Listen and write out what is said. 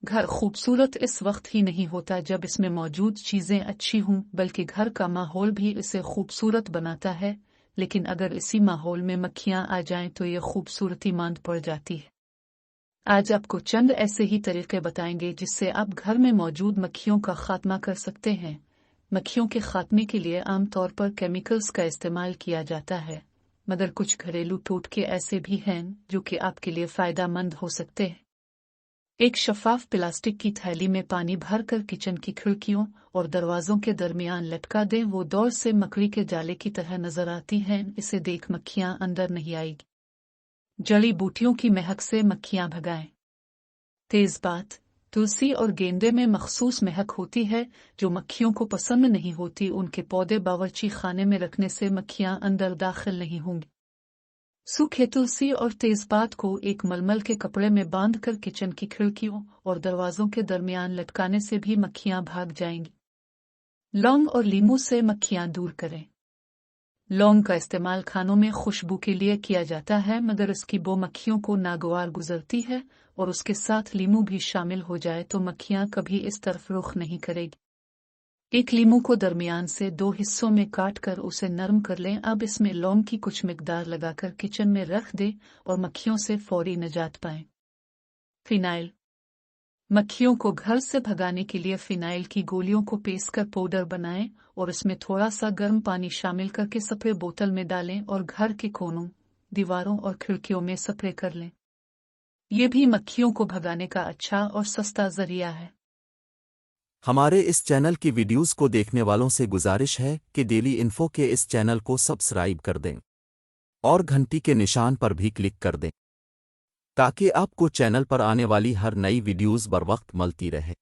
घर खूबसूरत इस वक्त ही नहीं होता जब इसमें मौजूद चीजें अच्छी हों, बल्कि घर का माहौल भी इसे खूबसूरत बनाता है। लेकिन अगर इसी माहौल में मक्खियां आ जाएं तो ये खूबसूरती मांद पड़ जाती है। आज आपको चंद ऐसे ही तरीके बताएंगे जिससे आप घर में मौजूद मक्खियों का खात्मा कर सकते हैं। मक्खियों के खात्मे के लिए आमतौर पर केमिकल्स का इस्तेमाल किया जाता है, मगर कुछ घरेलू टोटके ऐसे भी हैं जो कि आपके लिए फायदेमंद हो सकते हैं। एक शफाफ प्लास्टिक की थैली में पानी भरकर किचन की खिड़कियों और दरवाजों के दरमियान लटका दें। वो दौर से मकड़ी के जाले की तरह नजर आती हैं। इसे देख मक्खियां अंदर नहीं आएगी। जड़ी बूटियों की महक से मक्खियां भगाएं। तेजपात, तुलसी और गेंदे में मखसूस महक होती है जो मक्खियों को पसंद नहीं होती। उनके पौधे बावर्ची खाने में रखने से मक्खियां अंदर दाखिल नहीं होंगी। सूखे तुलसी और तेजपात को एक मलमल के कपड़े में बांधकर किचन की खिड़कियों और दरवाजों के दरमियान लटकाने से भी मक्खियां भाग जाएंगी। लौंग और लीमू से मक्खियां दूर करें। लौंग का इस्तेमाल खानों में खुशबू के लिए किया जाता है, मगर इसकी बो मक्खियों को नागवार गुजरती है, और उसके साथ लीमू भी शामिल हो जाए तो मक्खियां कभी इस तरफ रुख नहीं करेगी। एक लीमू को दरमियान से 2 हिस्सों में काट कर उसे नरम कर लें। अब इसमें लौंग की कुछ मिकदार लगाकर किचन में रख दें और मक्खियों से फौरी निजात पाएं। फिनाइल, मक्खियों को घर से भगाने के लिए फिनाइल की गोलियों को पीस कर पाउडर बनाएं और इसमें थोड़ा सा गर्म पानी शामिल करके स्प्रे बोतल में डालें और घर के कोनों, दीवारों और खिड़कियों में स्प्रे कर लें। ये भी मक्खियों को भगाने का अच्छा और सस्ता जरिया है। हमारे इस चैनल की वीडियोस को देखने वालों से गुजारिश है कि डेली इन्फो के इस चैनल को सब्सक्राइब कर दें और घंटी के निशान पर भी क्लिक कर दें ताकि आपको चैनल पर आने वाली हर नई वीडियोस बर वक्त मिलती रहे।